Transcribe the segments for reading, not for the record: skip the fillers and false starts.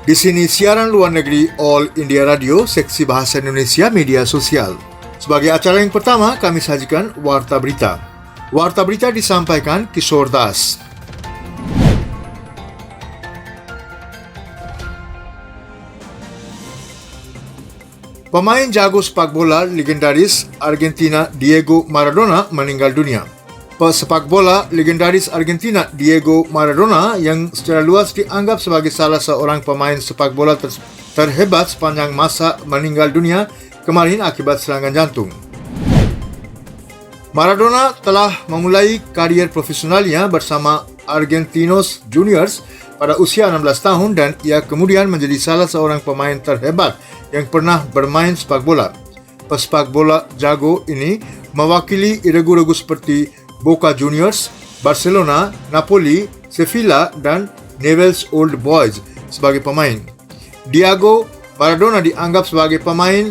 Di sini siaran luar negeri All India Radio, seksi bahasa Indonesia media sosial. Sebagai acara yang pertama, kami sajikan Warta Berita. Warta Berita disampaikan Kishore Das. Pemain jago sepak bola legendaris Argentina Diego Maradona meninggal dunia. Pesepak bola legendaris Argentina Diego Maradona yang secara luas dianggap sebagai salah seorang pemain sepak bola terhebat sepanjang masa meninggal dunia kemarin akibat serangan jantung. Maradona telah memulai karier profesionalnya bersama Argentinos Juniors pada usia 16 tahun dan ia kemudian menjadi salah seorang pemain terhebat yang pernah bermain sepak bola. Pesepak bola jago ini mewakili regu-regu seperti Boca Juniors, Barcelona, Napoli, Sevilla dan Newell's Old Boys sebagai pemain. Diego Maradona dianggap sebagai pemain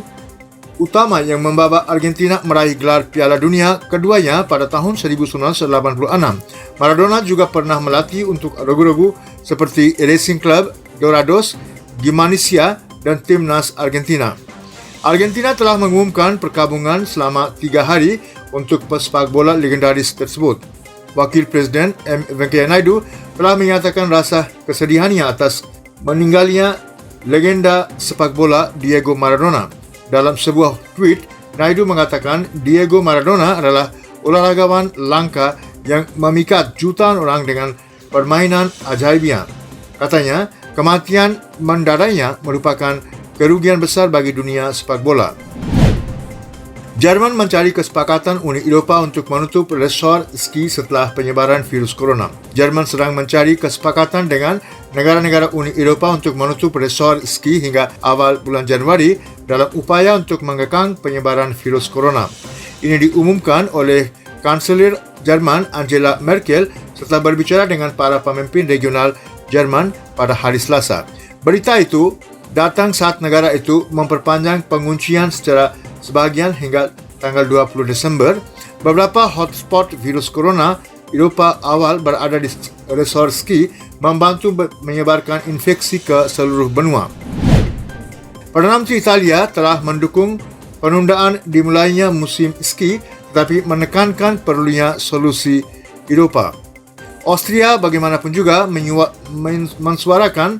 utama yang membawa Argentina meraih gelar Piala Dunia keduanya pada tahun 1986. Maradona juga pernah melatih untuk regu-regu seperti Racing Club, Dorados, Gimnasia dan Timnas Argentina. Argentina telah mengumumkan perkabungan selama 3 hari untuk pesepak bola legendaris tersebut. Wakil Presiden M. Venkaiah Naidu telah menyatakan rasa kesedihannya atas meninggalnya legenda sepak bola Diego Maradona. Dalam sebuah tweet, Naidu mengatakan Diego Maradona adalah olahragawan langka yang memikat jutaan orang dengan permainan ajaibnya. Katanya, kematian mendadaknya merupakan kerugian besar bagi dunia sepak bola. Jerman mencari kesepakatan Uni Eroppa untuk menutup resor ski setelah penyebaran virus corona. Jerman sedang mencari kesepakatan dengan negara-negara Uni Eroppa untuk menutup resor ski hingga awal bulan Januari dalam upaya untuk mengekang penyebaran virus corona. Ini diumumkan oleh Kanselir Jerman Angela Merkel setelah berbicara dengan para pemimpin regional Jerman pada hari Selasa. Berita itu datang saat negara itu memperpanjang penguncian secara sebahagian hingga tanggal 20 Desember. Beberapa hotspot virus corona Eroppa awal berada di resor ski membantu menyebarkan infeksi ke seluruh benua. Perdana Menteri Italia telah mendukung penundaan dimulainya musim ski tetapi menekankan perlunya solusi Eroppa. Austria bagaimanapun juga mensuarakan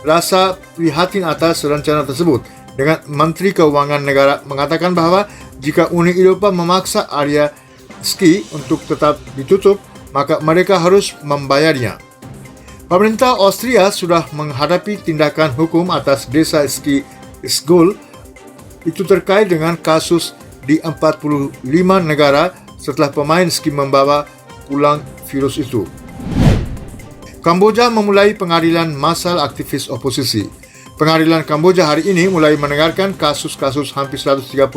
rasa prihatin atas rencana tersebut, dengan Menteri Keuangan Negara mengatakan bahawa jika Uni Eroppa memaksa area ski untuk tetap ditutup, maka mereka harus membayarnya. Pemerintah Austria sudah menghadapi tindakan hukum atas desa ski Ischgl itu terkait dengan kasus di 45 negara setelah pemain ski membawa pulang virus itu. Kamboja memulai pengadilan massal aktivis oposisi. Pengadilan Kamboja hari ini mulai mendengarkan kasus-kasus hampir 130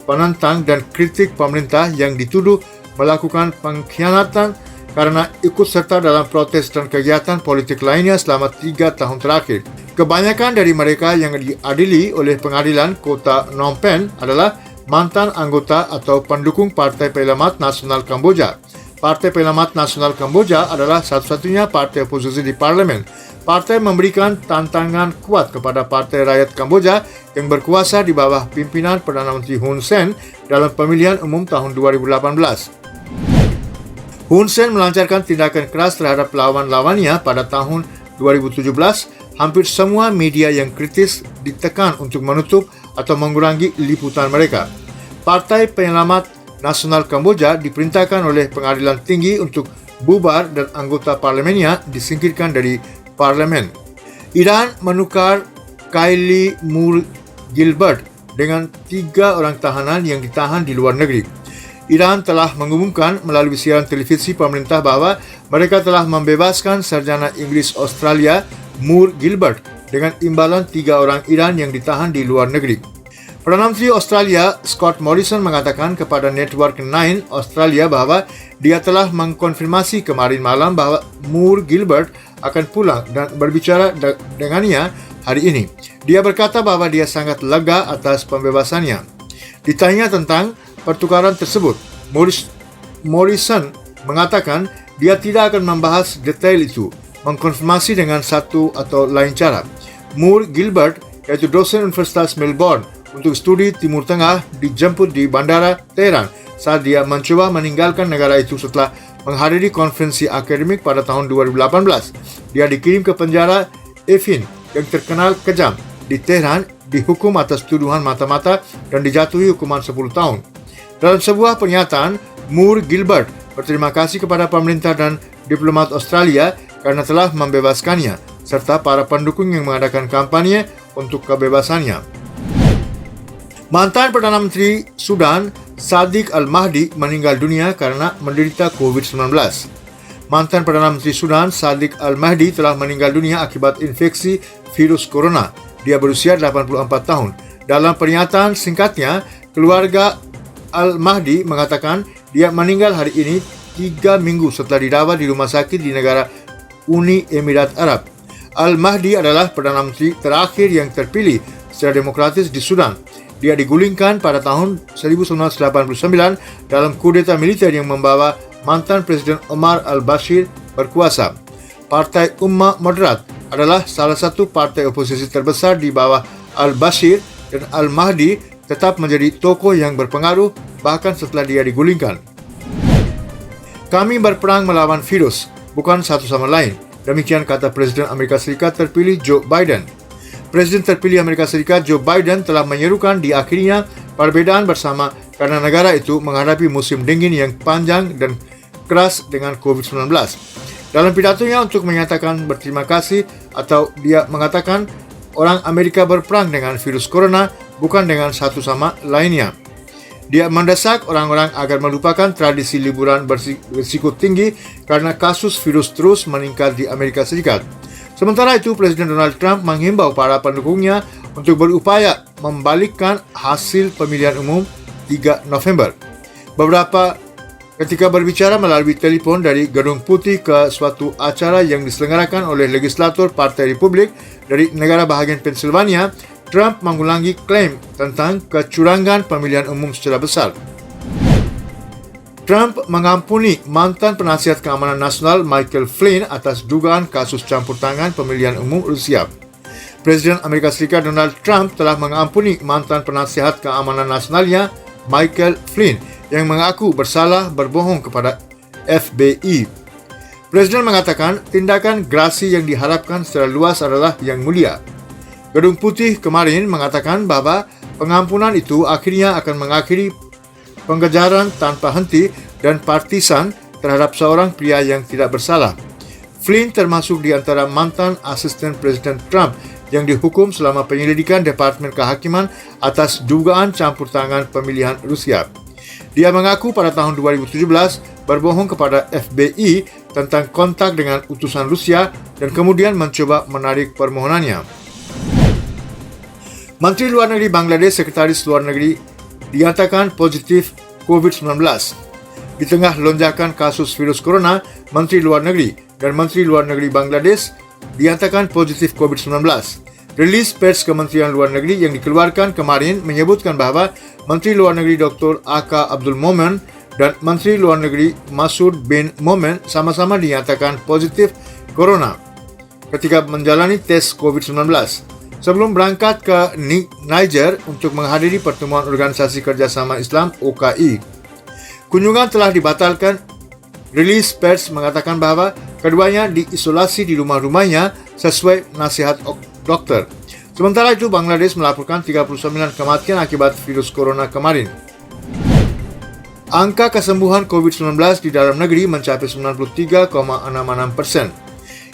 penentang dan kritik pemerintah yang dituduh melakukan pengkhianatan karena ikut serta dalam protes dan kegiatan politik lainnya selama 3 tahun terakhir. Kebanyakan dari mereka yang diadili oleh pengadilan kota Phnom Penh adalah mantan anggota atau pendukung Partai Penyelamat Nasional Kamboja. Partai Penyelamat Nasional Kamboja adalah satu-satunya partai oposisi di parlemen. Partai memberikan tantangan kuat kepada Partai Rakyat Kamboja yang berkuasa di bawah pimpinan Perdana Menteri Hun Sen dalam pemilihan umum tahun 2018. Hun Sen melancarkan tindakan keras terhadap lawan-lawannya pada tahun 2017. Hampir semua media yang kritis ditekan untuk menutup atau mengurangi liputan mereka. Partai Penyelamat Nasional Kamboja diperintahkan oleh pengadilan tinggi untuk bubar dan anggota parlemennya disingkirkan dari parlemen. Iran menukar Kylie Moore Gilbert dengan 3 orang tahanan yang ditahan di luar negeri. Iran telah mengumumkan melalui siaran televisi pemerintah bahawa mereka telah membebaskan sarjana Inggeris Australia Moore Gilbert dengan imbalan 3 orang Iran yang ditahan di luar negeri. Perdana Menteri Australia Scott Morrison mengatakan kepada Network 9 Australia bahawa dia telah mengkonfirmasi kemarin malam bahawa Moore Gilbert akan pulang dan berbicara dengannya hari ini. Dia berkata bahawa dia sangat lega atas pembebasannya. Ditanya tentang pertukaran tersebut, Morrison mengatakan dia tidak akan membahas detail itu, mengkonfirmasi dengan satu atau lain cara. Moore Gilbert, iaitu dosen Universitas Melbourne untuk studi Timur Tengah, dijemput di Bandara Tehran saat dia mencuba meninggalkan negara itu setelah menghadiri konferensi akademik pada tahun 2018. Dia dikirim ke penjara Evin yang terkenal kejam di Tehran, dihukum atas tuduhan mata-mata dan dijatuhi hukuman 10 tahun. Dalam sebuah pernyataan, Moore Gilbert berterima kasih kepada pemerintah dan diplomat Australia kerana telah membebaskannya serta para pendukung yang mengadakan kampanye untuk kebebasannya. Mantan Perdana Menteri Sudan Sadiq Al-Mahdi meninggal dunia kerana menderita COVID-19. Mantan Perdana Menteri Sudan Sadiq Al-Mahdi telah meninggal dunia akibat infeksi virus corona. Dia berusia 84 tahun. Dalam pernyataan singkatnya, keluarga Al-Mahdi mengatakan dia meninggal hari ini 3 minggu setelah dirawat di rumah sakit di negara Uni Emirat Arab. Al-Mahdi adalah Perdana Menteri terakhir yang terpilih secara demokratis di Sudan. Dia digulingkan pada tahun 1989 dalam kudeta militer yang membawa mantan Presiden Omar al-Bashir berkuasa. Partai Ummah Moderat adalah salah satu partai oposisi terbesar di bawah al-Bashir dan Al-Mahdi tetap menjadi tokoh yang berpengaruh bahkan setelah dia digulingkan. Kami berperang melawan virus, bukan satu sama lain. Demikian kata Presiden Amerika Serikat terpilih Joe Biden. Presiden terpilih Amerika Serikat Joe Biden telah menyerukan diakhirinya perbedaan bersama karena negara itu menghadapi musim dingin yang panjang dan keras dengan COVID-19. Dalam pidatonya untuk menyatakan berterima kasih atau dia mengatakan orang Amerika berperang dengan virus corona bukan dengan satu sama lainnya. Dia mendesak orang-orang agar melupakan tradisi liburan berisiko tinggi karena kasus virus terus meningkat di Amerika Serikat. Sementara itu, Presiden Donald Trump menghimbau para pendukungnya untuk berupaya membalikkan hasil pemilihan umum 3 November. Ketika berbicara melalui telefon dari Gedung Putih ke suatu acara yang diselenggarakan oleh legislator Partai Republik dari negara bahagian Pennsylvania, Trump mengulangi klaim tentang kecurangan pemilihan umum secara besar. Trump mengampuni mantan penasihat keamanan nasional Michael Flynn atas dugaan kasus campur tangan pemilihan umum Rusia. Presiden Amerika Serikat Donald Trump telah mengampuni mantan penasihat keamanan nasionalnya Michael Flynn yang mengaku bersalah berbohong kepada FBI. Presiden mengatakan tindakan gerasi yang diharapkan secara luas adalah yang mulia. Gedung Putih kemarin mengatakan bahwa pengampunan itu akhirnya akan mengakhiri pengejaran tanpa henti dan partisan terhadap seorang pria yang tidak bersalah. Flynn termasuk di antara mantan asisten Presiden Trump yang dihukum selama penyelidikan Departemen Kehakiman atas dugaan campur tangan pemilihan Rusia. Dia mengaku pada tahun 2017 berbohong kepada FBI tentang kontak dengan utusan Rusia dan kemudian mencoba menarik permohonannya. Menteri Luar Negeri Bangladesh, Sekretaris Luar Negeri dinyatakan positif COVID-19. Di tengah lonjakan kasus virus corona, Menteri Luar Negeri dan Menteri Luar Negeri Bangladesh dinyatakan positif COVID-19. Rilis pers Kementerian Luar Negeri yang dikeluarkan kemarin menyebutkan bahawa Menteri Luar Negeri Dr. Aka Abdul Momen dan Menteri Luar Negeri Masud bin Momen sama-sama dinyatakan positif corona ketika menjalani tes COVID-19. Sebelum berangkat ke Niger untuk menghadiri pertemuan Organisasi Kerjasama Islam OKI. Kunjungan telah dibatalkan. Rilis pers mengatakan bahawa keduanya diisolasi di rumah-rumahnya sesuai nasihat dokter. Sementara itu, Bangladesh melaporkan 39 kematian akibat virus corona kemarin. Angka kesembuhan COVID-19 di dalam negeri mencapai 93,66%.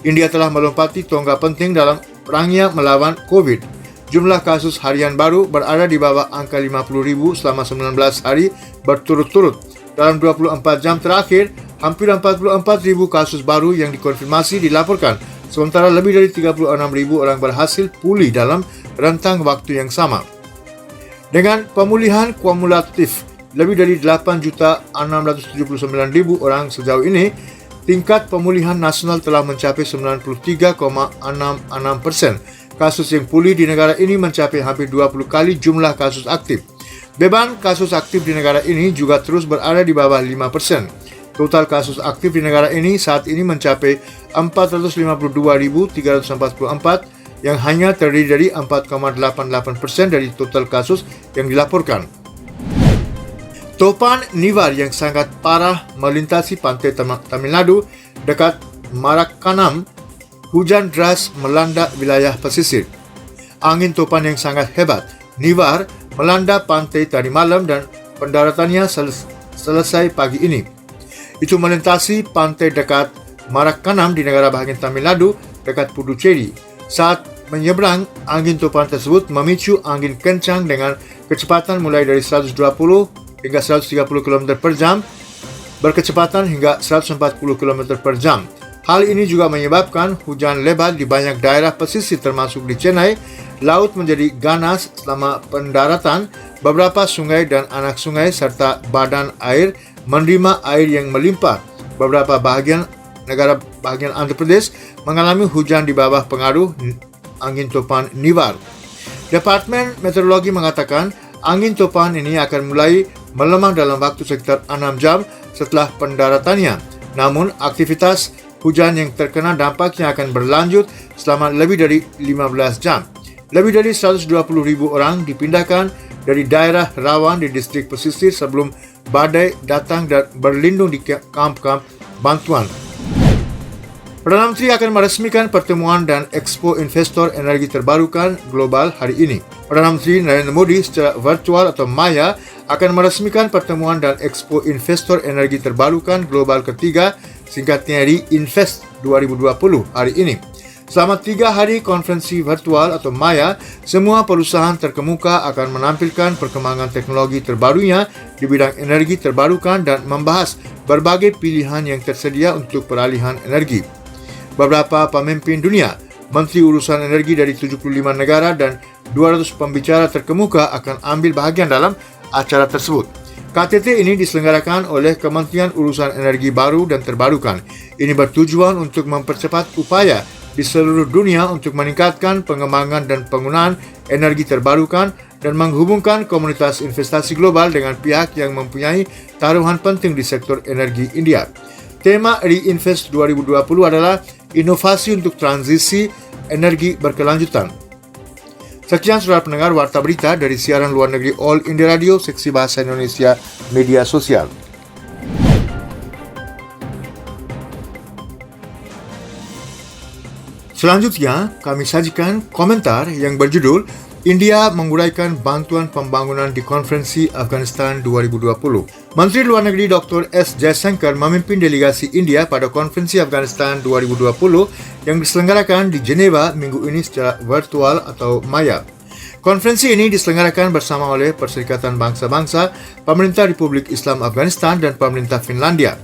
India telah melompati tonggak penting dalam perangnya melawan COVID. Jumlah kasus harian baru berada di bawah angka 50,000 selama 19 hari berturut-turut. Dalam 24 jam terakhir, hampir 44,000 kasus baru yang dikonfirmasi dilaporkan, sementara lebih dari 36,000 orang berhasil pulih dalam rentang waktu yang sama. Dengan pemulihan kumulatif lebih dari 8.679.000 orang sejauh ini, tingkat pemulihan nasional telah mencapai 93,66%. Kasus yang pulih di negara ini mencapai hampir 20 kali jumlah kasus aktif. Beban kasus aktif di negara ini juga terus berada di bawah 5%. Total kasus aktif di negara ini saat ini mencapai 452.344 yang hanya terdiri dari 4,88% dari total kasus yang dilaporkan. Topan Nivar yang sangat parah melintasi pantai Tamil Nadu dekat Marakkanam. Hujan deras melanda wilayah pesisir. Angin topan yang sangat hebat, Nivar, melanda pantai tadi malam dan pendaratannya selesai pagi ini. Itu melintasi pantai dekat Marakkanam di negara bahagian Tamil Nadu dekat Puducherry. Saat menyeberang, angin topan tersebut memicu angin kencang dengan kecepatan mulai dari 120 hingga 130 km per jam, berkecepatan hingga 140 km per jam. Hal ini juga menyebabkan hujan lebat di banyak daerah pesisir termasuk di Chennai. Laut menjadi ganas selama pendaratan. Beberapa sungai dan anak sungai serta badan air menerima air yang melimpah. Beberapa negara bahagian Andhra Pradesh mengalami hujan di bawah pengaruh angin topan Nivar. Departemen Meteorologi mengatakan angin topan ini akan mulai melemah dalam waktu sekitar 6 jam setelah pendaratannya. Namun, aktivitas hujan yang terkena dampaknya akan berlanjut selama lebih dari 15 jam. Lebih dari 120,000 orang dipindahkan dari daerah rawan di distrik pesisir sebelum badai datang dan berlindung di kamp-kamp bantuan. Perdana Menteri akan meresmikan pertemuan dan Expo Investor Energi Terbarukan Global hari ini. Perdana Menteri Narendra Modi secara virtual atau Maya akan meresmikan pertemuan dan Expo Investor Energi Terbarukan Global ketiga, singkatnya ReInvest 2020 hari ini. Selama 3 hari konferensi virtual atau Maya, semua perusahaan terkemuka akan menampilkan perkembangan teknologi terbarunya di bidang energi terbarukan dan membahas berbagai pilihan yang tersedia untuk peralihan energi. Beberapa pemimpin dunia, menteri urusan energi dari 75 negara dan 200 pembicara terkemuka akan ambil bahagian dalam acara tersebut. KTT ini diselenggarakan oleh Kementerian Urusan Energi Baru dan Terbarukan. Ini bertujuan untuk mempercepat upaya di seluruh dunia untuk meningkatkan pengembangan dan penggunaan energi terbarukan dan menghubungkan komunitas investasi global dengan pihak yang mempunyai taruhan penting di sektor energi India. Tema ReInvest 2020 adalah inovasi untuk transisi energi berkelanjutan. Sekian saudara pendengar warta berita dari siaran luar negeri All India Radio, seksi bahasa Indonesia Media Sosial. Selanjutnya, kami sajikan komentar yang berjudul India menguraikan bantuan pembangunan di Konferensi Afghanistan 2020. Menteri Luar Negeri Dr. S. Jaishankar memimpin delegasi India pada Konferensi Afghanistan 2020 yang diselenggarakan di Geneva minggu ini secara virtual atau Maya. Konferensi ini diselenggarakan bersama oleh Perserikatan Bangsa-Bangsa, Pemerintah Republik Islam Afghanistan dan Pemerintah Finlandia.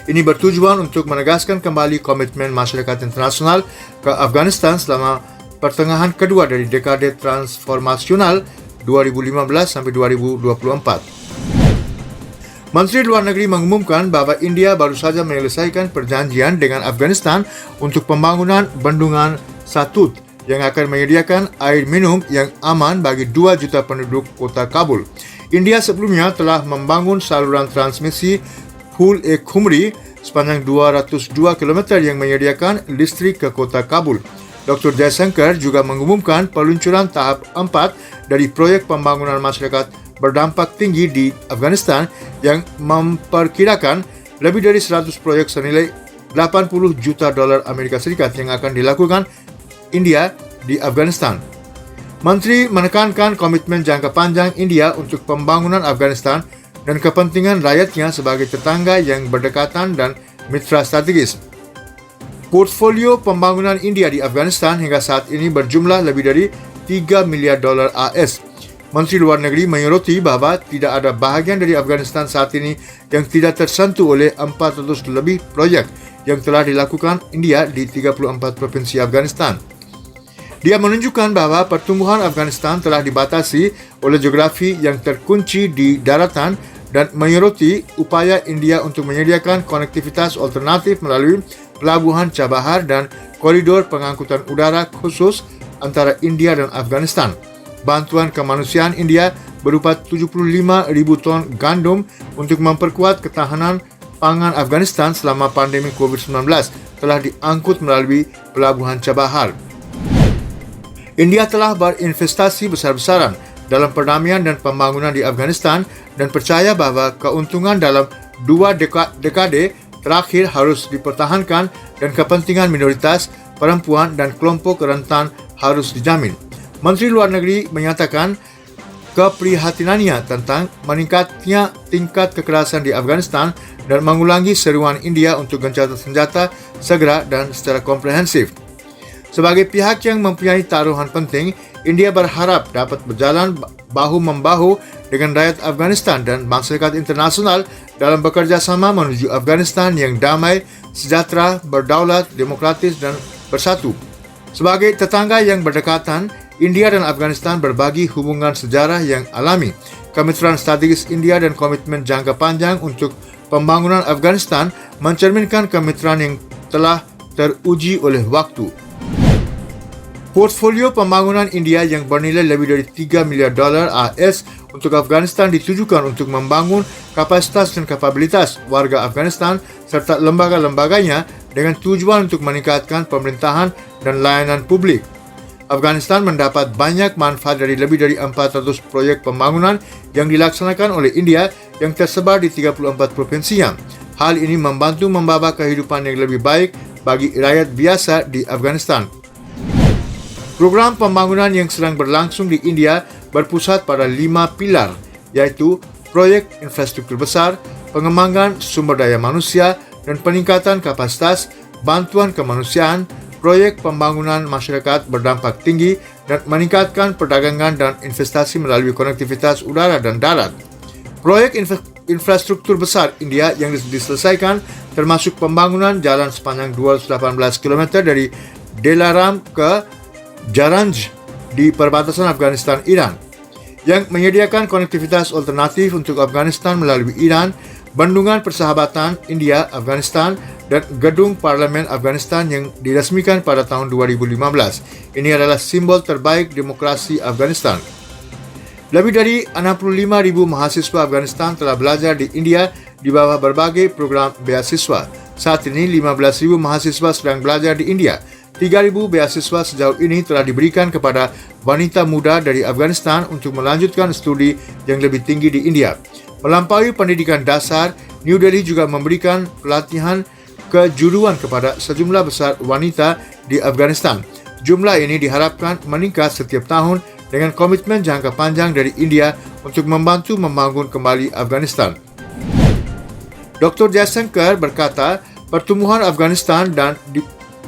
Ini bertujuan untuk menegaskan kembali komitmen masyarakat internasional ke Afghanistan selama pertengahan kedua dari dekade transformasional 2015 sampai 2024. Menteri Luar Negeri mengumumkan bahwa India baru saja menyelesaikan perjanjian dengan Afghanistan untuk pembangunan bendungan Satut yang akan menyediakan air minum yang aman bagi 2 juta penduduk kota Kabul. India sebelumnya telah membangun saluran transmisi Phul-e-Khumri sepanjang 202 km yang menyediakan listrik ke kota Kabul. Dr. Jaishankar juga mengumumkan peluncuran tahap 4 dari proyek pembangunan masyarakat berdampak tinggi di Afghanistan yang memperkirakan lebih dari 100 proyek senilai 80 juta dolar Amerika Serikat yang akan dilakukan India di Afghanistan. Menteri menekankan komitmen jangka panjang India untuk pembangunan Afghanistan dan kepentingan rakyatnya sebagai tetangga yang berdekatan dan mitra strategis. Portfolio pembangunan India di Afghanistan hingga saat ini berjumlah lebih dari 3 miliar dolar AS. Menteri Luar Negeri menyoroti bahwa tidak ada bahagian dari Afghanistan saat ini yang tidak tersentuh oleh 400 lebih proyek yang telah dilakukan India di 34 provinsi Afghanistan. Dia menunjukkan bahwa pertumbuhan Afghanistan telah dibatasi oleh geografi yang terkunci di daratan dan menyoroti upaya India untuk menyediakan konektivitas alternatif melalui pelabuhan Chabahar dan koridor pengangkutan udara khusus antara India dan Afghanistan. Bantuan kemanusiaan India berupa 75,000 ton gandum untuk memperkuat ketahanan pangan Afghanistan selama pandemi COVID-19 telah diangkut melalui pelabuhan Chabahar. India telah berinvestasi besar-besaran dalam perdamaian dan pembangunan di Afghanistan dan percaya bahawa keuntungan dalam 2 dekade terakhir harus dipertahankan dan kepentingan minoritas, perempuan dan kelompok rentan harus dijamin. Menteri Luar Negeri menyatakan keprihatinannya tentang meningkatnya tingkat kekerasan di Afghanistan dan mengulangi seruan India untuk gencatan senjata segera dan secara komprehensif. Sebagai pihak yang mempunyai taruhan penting, India berharap dapat berjalan bahu-membahu dengan rakyat Afghanistan dan masyarakat internasional dalam bekerjasama menuju Afghanistan yang damai, sejahtera, berdaulat, demokratis dan bersatu. Sebagai tetangga yang berdekatan, India dan Afghanistan berbagi hubungan sejarah yang alami. Kemitraan strategis India dan komitmen jangka panjang untuk pembangunan Afghanistan mencerminkan kemitraan yang telah teruji oleh waktu. Portfolio pembangunan India yang bernilai lebih dari $3 miliar AS untuk Afghanistan ditujukan untuk membangun kapasitas dan kapabilitas warga Afghanistan serta lembaga-lembaganya dengan tujuan untuk meningkatkan pemerintahan dan layanan publik. Afghanistan mendapat banyak manfaat dari lebih dari 400 proyek pembangunan yang dilaksanakan oleh India yang tersebar di 34 provinsinya. Hal ini membantu membawa kehidupan yang lebih baik bagi rakyat biasa di Afghanistan. Program pembangunan yang sedang berlangsung di India berpusat pada 5 pilar, iaitu proyek infrastruktur besar, pengembangan sumber daya manusia dan peningkatan kapasitas, bantuan kemanusiaan, proyek pembangunan masyarakat berdampak tinggi dan meningkatkan perdagangan dan investasi melalui konektivitas udara dan darat. Proyek infrastruktur besar India yang diselesaikan termasuk pembangunan jalan sepanjang 218 km dari Dilaram ke Jaranj di perbatasan Afghanistan-Iran yang menyediakan konektivitas alternatif untuk Afghanistan melalui Iran, bendungan persahabatan India-Afghanistan dan gedung Parlimen Afghanistan yang diresmikan pada tahun 2015. Ini adalah simbol terbaik demokrasi Afghanistan. Lebih dari 65,000 mahasiswa Afghanistan telah belajar di India di bawah berbagai program beasiswa. Saat ini 15,000 mahasiswa sedang belajar di India. 3,000 beasiswa sejauh ini telah diberikan kepada wanita muda dari Afghanistan untuk melanjutkan studi yang lebih tinggi di India. Melampaui pendidikan dasar, New Delhi juga memberikan pelatihan kejuruan kepada sejumlah besar wanita di Afghanistan. Jumlah ini diharapkan meningkat setiap tahun dengan komitmen jangka panjang dari India untuk membantu membangun kembali Afghanistan. Dr. Jaishankar berkata, pertumbuhan Afghanistan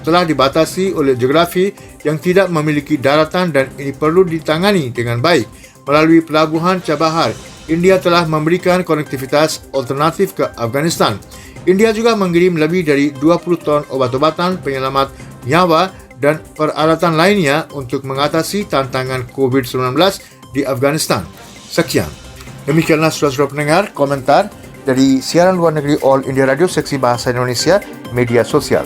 telah dibatasi oleh geografi yang tidak memiliki daratan dan ini perlu ditangani dengan baik. Melalui pelabuhan Chabahar, India telah memberikan konektivitas alternatif ke Afghanistan. India juga mengirim lebih dari 20 ton obat-obatan penyelamat nyawa dan peralatan lainnya untuk mengatasi tantangan COVID-19 di Afghanistan. Sekian. Demikianlah saudara-saudara pendengar komentar dari siaran luar negeri All India Radio seksi Bahasa Indonesia Media Sosial.